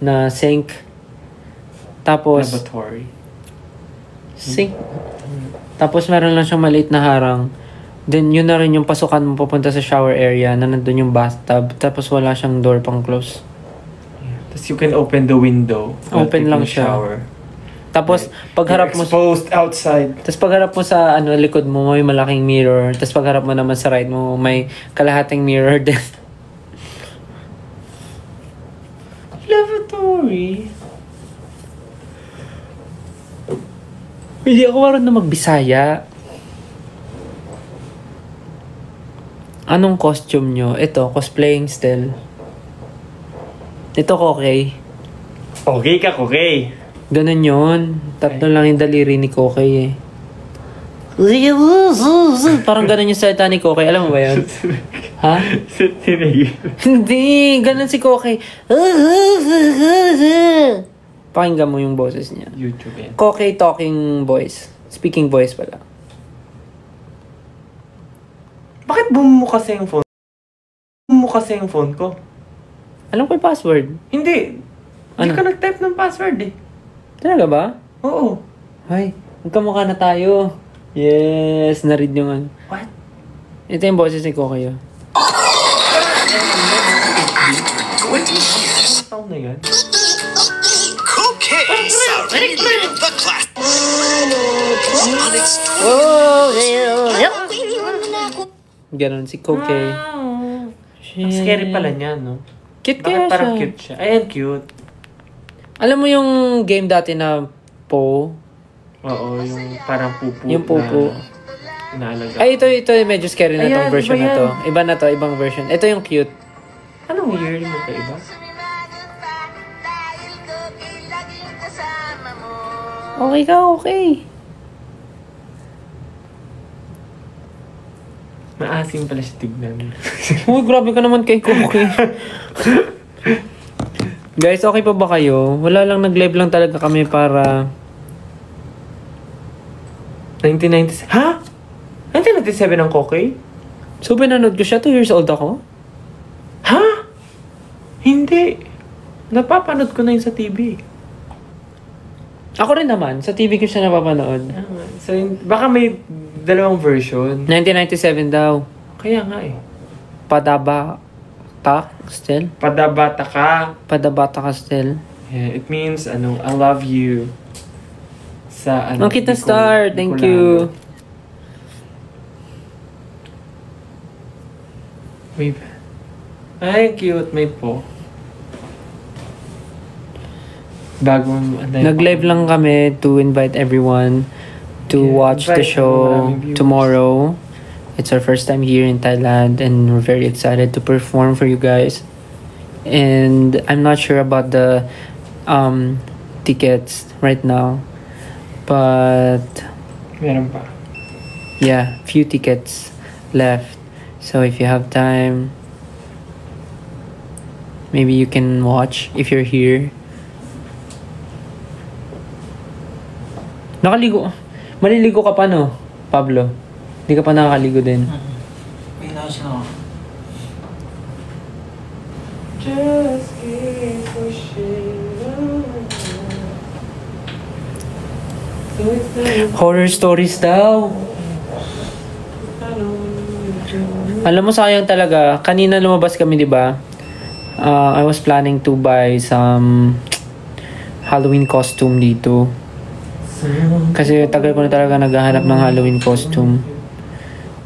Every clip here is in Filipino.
na sink. Tapos Laboratory. sink. Tapos meron lang siyang maliit na harang. Then yun na rin yung pasukan mo papunta sa shower area na nandun yung bathtub. Tapos wala siyang door pang close. Tapos you can open the window. Open lang siya. Shower. Tapos pagharap mo exposed outside. Tapos pagharap mo sa likod mo may malaking mirror. Tapos pagharap mo naman sa right mo may kalahating mirror din. Lavatory. Hindi ako marunong magbisaya. Anong costume nyo? Ito, cosplaying still. Ito, okay. Okay ka, okay. Ganun yun. Tatlo lang yung daliri ni Kokey eh. Parang ganun yung salita ni Kokey. Alam mo ba yun? Ha? Hindi. Ganun si Kokey. Pakinggan mo yung boses niya. YouTube yan. Kokey talking voice. Speaking voice pala. Bakit bumumu kasi yung phone? Bumumu kasi yung phone ko. Alam ko yung password. Hindi. Hindi Ano? ka nag-type ng password eh. Talaga ba? Oo. Ay, magkamukha na tayo. Yes, narid yung ano. What? Ito yung boses ni Kokey. Ano taon na yan? Ganon si Kokey. Ang scary pala niya, no? Cute Bakit kaya parang siya? cute siya? Ayan, cute. Alam mo yung game dati na Po? Oo, yung parang pupu. Yung pupu. Na inaalaga. Ay, ito medyo scary na Ayan, tong version iba na to. yan. Iba na to, ibang version. Ito yung cute. Anong year mo kaiba? Okay ka, okay. Maasim pala siya tignan. Uy, grabe ka naman kay Kokey. Guys, okay pa ba kayo? Wala lang, nag-live lang talaga kami para... 1997. Ha? 1997 ang Kokey? So, pinanood ko siya. 2 years old ako. Ha? Hindi. Napapanood ko na yun sa TV. Ako rin naman. Sa TV ko siya napapanood. So, baka may dalawang version. 1997 daw. Kaya nga eh. Padabata still? Padabata ka. Padabata ka still? Yeah, it means, I love you. Sa, Ang cute na star. Thank you. Wave. Ay, cute. May po. Bagong... Nag-live lang kami to invite everyone to watch the show tomorrow. It's our first time here in Thailand and we're very excited to perform for you guys. And I'm not sure about the tickets right now. But Meron pa. yeah, few tickets left. So if you have time, maybe you can watch if you're here. Nakaligo. Maliligo ka pa, no, Pablo? Hindi ka pa nakakaligo din. Just keep pushing on. Horror stories daw. Alam mo, sayang talaga. Kanina lumabas kami, di ba? I was planning to buy some Halloween costume dito. Kasi tagal ko na talaga naghahanap ng Halloween costume.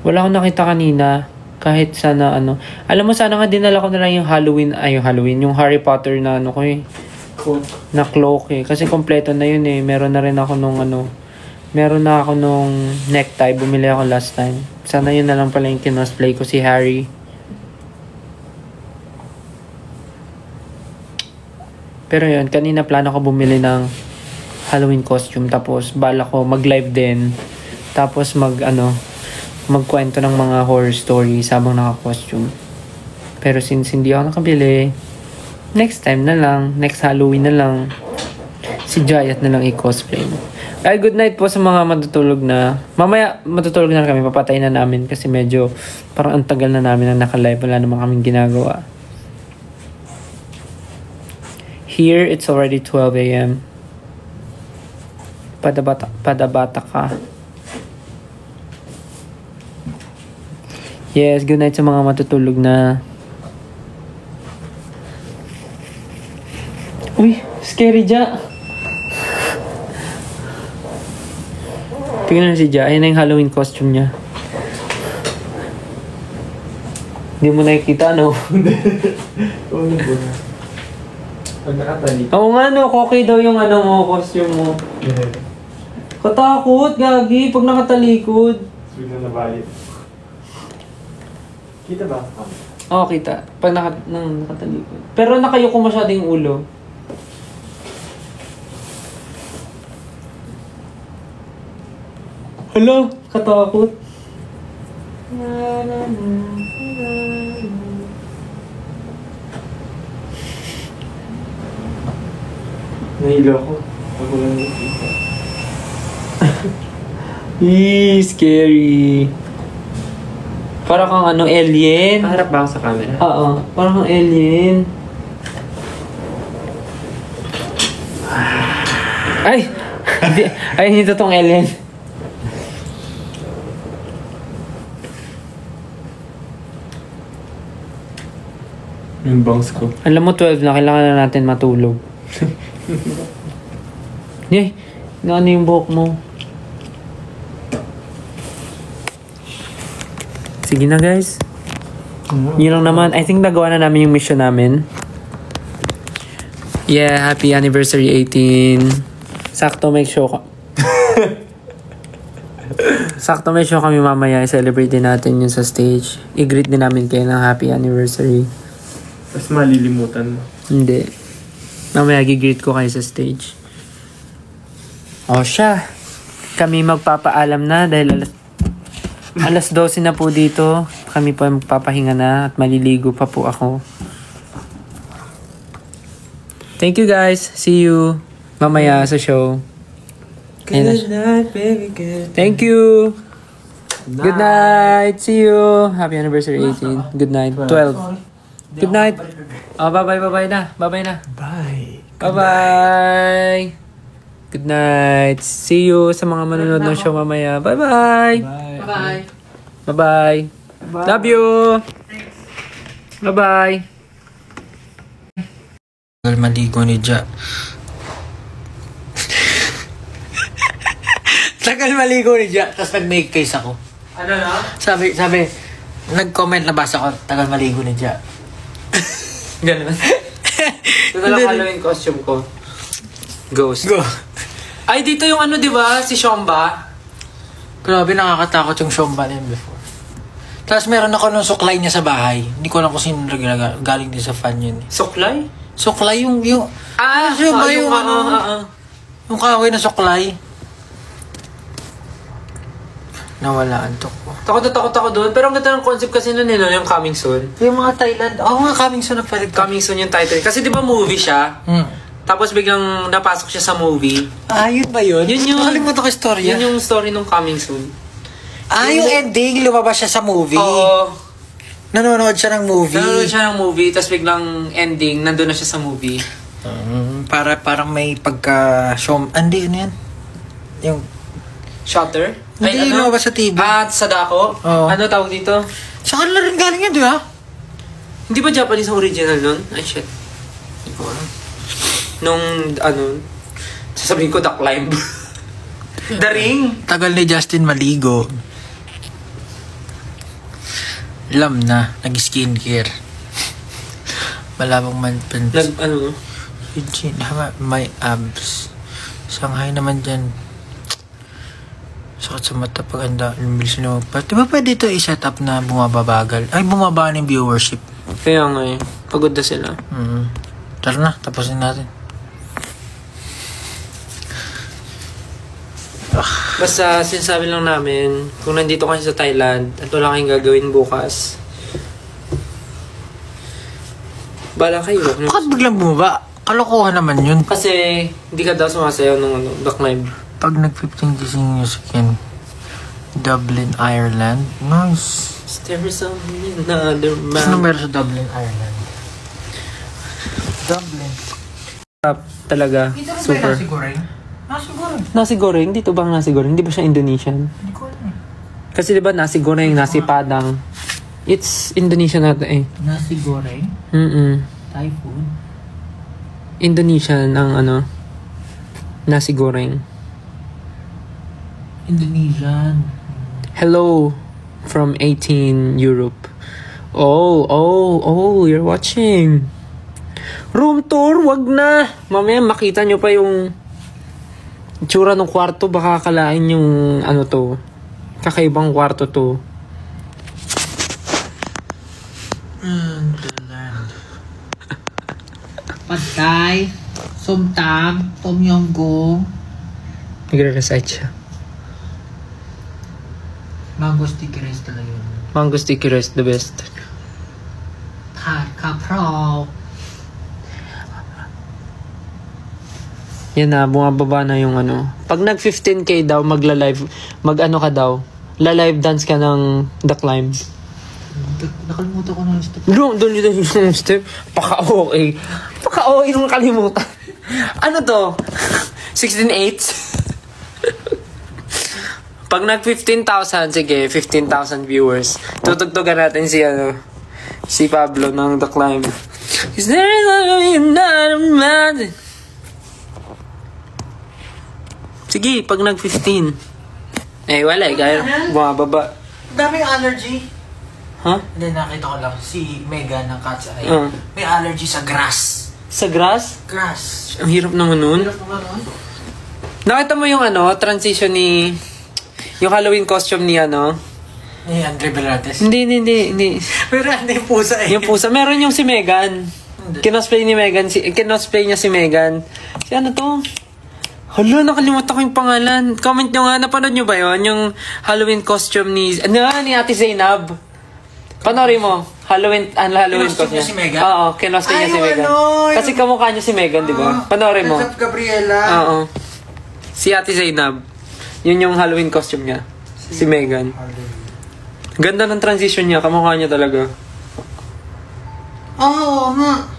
Wala akong nakita kanina. Kahit sana ano. Alam mo, sana nga dinala ko na lang yung yung Harry Potter na ano ko eh. Na cloak eh. Kasi kompleto na yun eh. Meron na ako nung necktie. Bumili ako last time. Sana yun na lang pala yung kinosplay ko si Harry. Pero yun, kanina plano ko bumili ng Halloween costume. Tapos bala ko mag-live din. Tapos magkwento ng mga horror stories habang naka-costume. Pero since hindi ako nakabili, next time na lang, next Halloween na lang, si Jayat na lang i-cosplay mo. Ay, good night po sa mga matutulog na. Mamaya matutulog na kami, papatay na namin kasi medyo parang ang tagal na namin na naka-live, wala naman kaming ginagawa. Here, it's already 12 a.m. Padabata ka. Yes, good night sa mga matutulog na. Uy, scary Ja. Tingnan na si Ja. Ayan na yung Halloween costume niya. Hindi mo nakikita, no? Oo, na. Pag nakatali. Oo nga, no. Okay daw yung costume mo. Katakot, gagi. Pag nakatalikod. Bigla na balik. Kita ba? Oo, kita. Pag nakatalikod. Pero nakayuko masyado yung ulo. Hello, katakot. Nahilo ako. Ako lang nakita. Scary. Parang kang alien. Harap ba ako sa camera? Oo, parang kang alien. Ay! Hindi totoong alien. Yung bangs ko. Alam mo, 12 na. Kailangan na natin matulog. Yay! Ano yung buhok mo? Sige na, guys. Yun lang naman. I think nagawa na namin yung mission namin. Yeah, happy anniversary 18. Sakto may show ka. Sakto may show kami mamaya. I-celebrate din natin yun sa stage. I-greet din namin kayo ng happy anniversary. Tapos malilimutan mo. Hindi. Mamaya gigreet ko kayo sa stage. O siya. Kami magpapaalam na dahil alas 12 na po dito. Kami po magpapahinga na at maliligo pa po ako. Thank you guys. See you mamaya sa show. Good night, baby, good. Thank you. Good night. See you. Happy anniversary 18. Good night. 12. Good night. Oh, bye-bye na. Bye-bye na. Bye. Bye-bye. Good night. See you sa mga manonood ng show mamaya. Bye-bye. Bye. Bye-bye. Love you. Bye-bye. Tagal maligo ni Ja. Tagal maligo ni Ja. Tapos nag-make face ako. Ano na? Sabi, nag-comment na basa ko, tagal maligo ni Ja. Ganun. Ito na lang Halloween costume ko. Ghost. Go. Ay, dito yung di ba? Si Shomba. Grabe, nakakatakot yung Shomba na yun before. Tapos meron ako nung suklay niya sa bahay. Hindi ko alam kung sino galing din sa fan yun. Suklay? Suklay yung Shomba yung yung kahoy na suklay. Nawala antok ko. Takot ako doon. Pero ang ganda ng concept kasi nun yung Coming Soon. Yung mga Thailand, mga coming soon na pwede. Coming Soon yung title. Kasi di ba movie siya? Tapos biglang napasok siya sa movie. Yun ba yun? Yun yung... Nakalimutan ko istorya. Yun yung story nung Coming Soon. Yung ending, lumabas siya sa movie. Oo. Nanonood siya ng movie. Nanonood siya ng movie, tapos biglang ending, nandun na siya sa movie. Parang may pagka-show... Hindi, ano yan? Yung... Shutter? Hindi, lumabas sa TV. Sa Dako? Oo. Ano tawag dito? Sa kanila rin galing yan, di ba? Hindi ba Japanese ang original nun? Ay, shit. Hindi ko alam. Nung, sasabihin ko, The Climb. The Ring. Tagal ni Justin maligo. Alam na, nag-skincare. Malabang man pants. Eugene, may abs. Shanghai naman dyan. Sakit sa mata pag handa. Bilis na magpat. Diba pwede ito i-set up na bumababagal? Ay, bumaba na yung viewership. Kaya nga eh. Pagod na sila. Tara na, tapusin natin. Basta sinasabi lang namin, kung nandito kasi sa Thailand at wala kayong gagawin bukas, bala kayo. Bakit biglang bumaba? Kalokohan naman yun. Kasi hindi ka daw sumasayaw nung Black Live. Pag nag-15 gising music in Dublin, Ireland. Nice. There's another man. Ano meron sa Dublin, Ireland? Dublin. Talaga. Dito rin ba yung Super. nasi goreng? Nasi goreng. Nasi goreng? Dito bang nasi goreng? Hindi ba siya Indonesian? Hindi ko alam eh. Kasi di ba nasi goreng, nasi padang. It's Indonesian natin eh. Nasi goreng? Thai food? Indonesian ang ano, nasi goreng. Indonesian. Hello from 18 Europe. Oh, you're watching. Room tour, wag na. Mamaya makita nyo pa yung itsura ng kwarto. Baka akalain yung ano to. Kakaibang kwarto to. Pad Thai, Som Tam, Tom Yum Goong, Nagre-recite siya. Mango sticky rice talaga yun. Mango sticky rice, the best. Pat Kapraw. Yan na, bumababa na yung ano. Pag nag 15k daw, magla-live, mag-ano ka daw, la-live dance ka ng The Climb. Nakalimutan ko na yung step. Doon yung step. Paka-okay. Paka-okay nung kalimutan. Ano to? 16/8? Pag nag 15,000, sige, 15,000 viewers. Tutugtugan natin si Pablo ng The Climb. Is there another man? Sige, pag nag 15. Eh, wala eh. Kaya bumababa. Daming allergy. Ha? Hindi, nakita ko lang si Megan ng Cat's Eye. May allergy sa grass. Sa grass? Grass. Ang hirap naman nun. Hirap naman nun. Nakita mo yung ano, transition ni... Yung Halloween costume ni ano? Ni Andre Bellartes. Hindi. Pero ano yung pusa eh. Yung pusa. Meron yung si Megan. Kinosplay ni Megan. Kinosplay niya si Megan. Si ano to? Hala, nakalimutan ko yung pangalan. Comment nyo nga, napanood nyo ba yun? Yung Halloween costume ni Ate Zainab. Panoorin mo. Halloween Kinosplay costume niya si Megan? Oo, kinosplay niya si Megan. Kasi kamukha niya si Megan, di ba? Panoorin mo. What's up, Gabriela? Oo. Si Ate Zainab. Yun yung Halloween costume niya. Si Megan. Ganda ng transition niya. Kamukha niya talaga. Oo nga.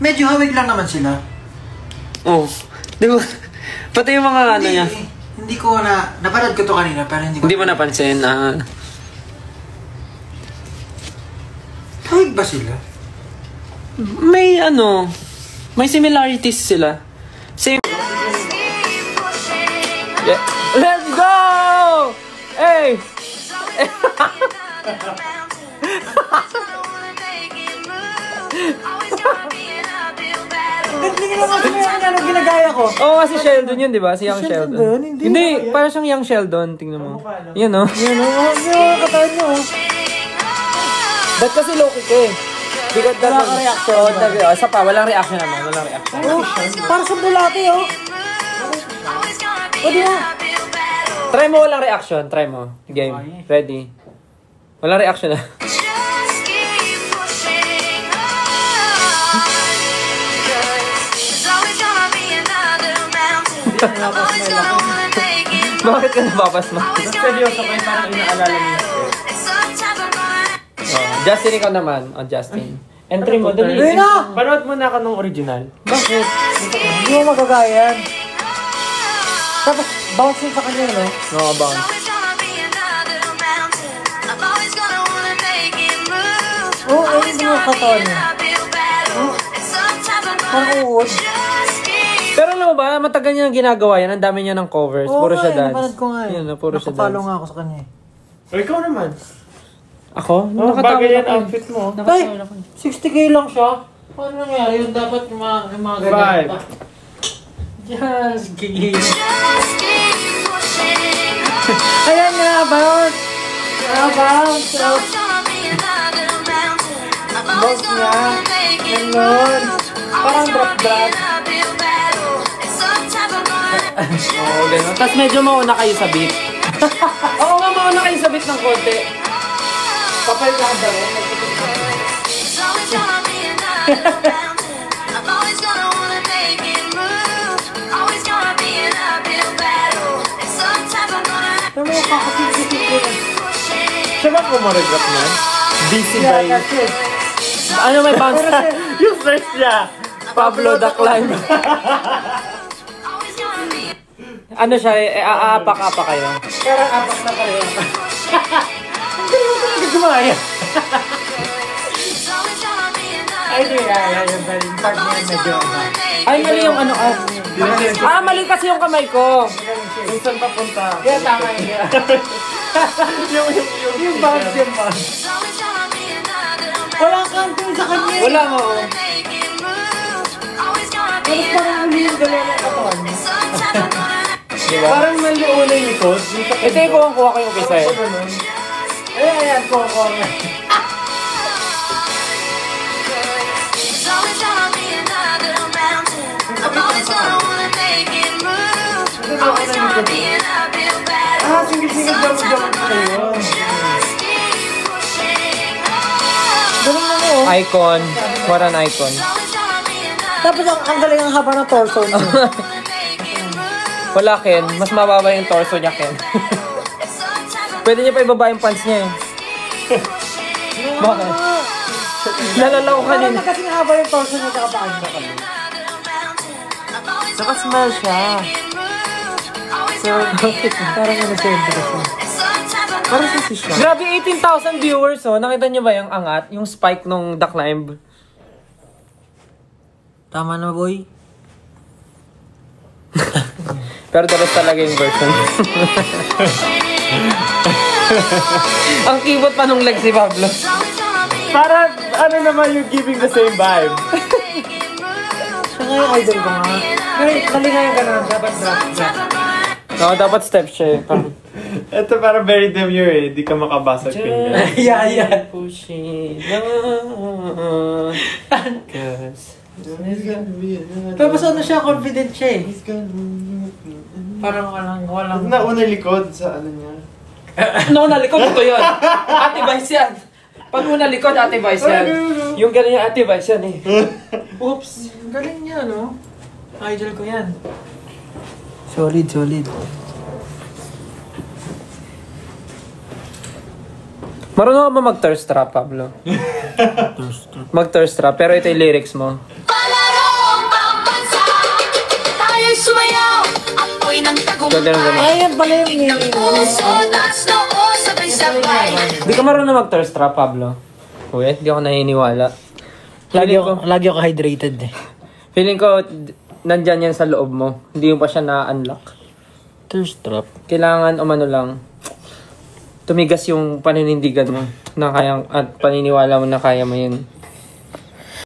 Medyo hawig lang naman sila. Oh. Di ba? Pati yung mga ano niya. Hindi ko napanood ko to kanina pero hindi ko. Hindi mo napansin. Hawig ba sila? May may similarities sila. Same. Yeah. Let's go! Hey! Hindi naman ano ginagaya ko. Oo, si Sheldon yun, di ba? Si Young Sheldon. Hindi, parang siyang Young Sheldon. Tingnan mo. Yan, no? Yan o, yung katawan nyo. Ba't kasi low-kick eh? Because wala kang reaction. Isa pa, walang reaction naman. Walang reaction. Oh, para sa bulati oh. O di ba? Try mo walang reaction. Try mo. Game. Ready. Walang reaction na. Bakit ka napapasma? Seryoso kayo, parang inaalala niya. Justin, ikaw naman. Justin. Entry mo. Dali. Panood mo na ako ng original. Bakit? Hindi mo magagaya yan. Tapos, bouncing sa kanya, no? No, bounce. Oo, hindi mo katawan niya. Parang uod. Pero alam mo ba, matagal niya ginagawa yan. Ang dami niya ng covers. Puro siya dance. napanood ko nga eh. Yan, puro siya Nakapalo dance. nga ako sa kanya eh. O ikaw naman. Ako? Oh, bagay yan outfit mo. Ay, 60k lang siya. Paano nangyari yun? Dapat yung mga ganyan pa. Just gigil. Ayan nga, bounce! Bounce! Bounce nga. Ganon. Parang drop-drop. Oo, gano'n. Tapos medyo mauna kayo sa beat. Oo nga, mauna kayo sa beat ng konti. Kapal ka ba rin? Ano mo kakasip-sip ko na? Siya ba kumoregraph niyan? Busy by... Ano may bounce? Yung first niya. Pablo the Climb. Ano siya, aapak-apak kayo. Parang apak na kayo. Hindi mo talaga gumaya. Ay, di yung part niya medyo. Ay, mali yung ano. Mali kasi yung kamay ko. Kung saan papunta. Kaya tama yun. yung bounce, yung bounce. Wala kang sa kanya. Wala mo. Tapos parang hindi yung galaw ng katawan niya. Diba? Parang maluuna yung likod. Ito yung kuha ko yung kisa eh. Ayan, kuha. Singil-singil jump na yun. Ganun na mo. Icon. What an icon. Tapos ang galing ang haba ng torso niya. Wala, Ken. Mas mababa yung torso niya, Ken. Pwede niya pa ibaba yung pants niya eh. Bakit? Nalalaw ka din. Kasi haba yung torso niya kakapaan na kami. Nakasmile siya. So, parang ano siya yung kasi. Parang si siya. Grabe, 18,000 viewers oh. Nakita niyo ba yung angat? Yung spike nung The Climb? Tama na, boy. Pero the rest talaga yung version. Ang keyboard pa nung leg si Pablo. Parang ano naman yung giving the same vibe. Siya nga yung idol ko nga. Mali nga yung gano'n. Dapat drop. No, dapat step siya eh. Ito parang very demure eh. Di ka makabasag finger. Yeah. Push it down. Tapos ano siya, confident siya eh. Parang walang... Nauna likod sa ano niya. No, nalikod ito yun. Ate Vice yan. Pag una likod, Ate Vice yan. Yung gano'n yung Ate Vice yan eh. Oops. Galing niya, no? Idol ko yan. Solid. Marunong ka ba mag-thirst trap, Pablo? Mag-thirst trap, pero ito yung lyrics mo. Ganun. Ayan pala yung meaning mo. Di ka marunong mag-thirst trap, Pablo? Uy, di ako naniniwala. Lagi ako hydrated eh. Feeling ko, nandyan yan sa loob mo. Hindi mo pa siya na-unlock. Thirst trap. Kailangan, lang, tumigas yung paninindigan mo na kayang, at paniniwala mo na kaya mo yun.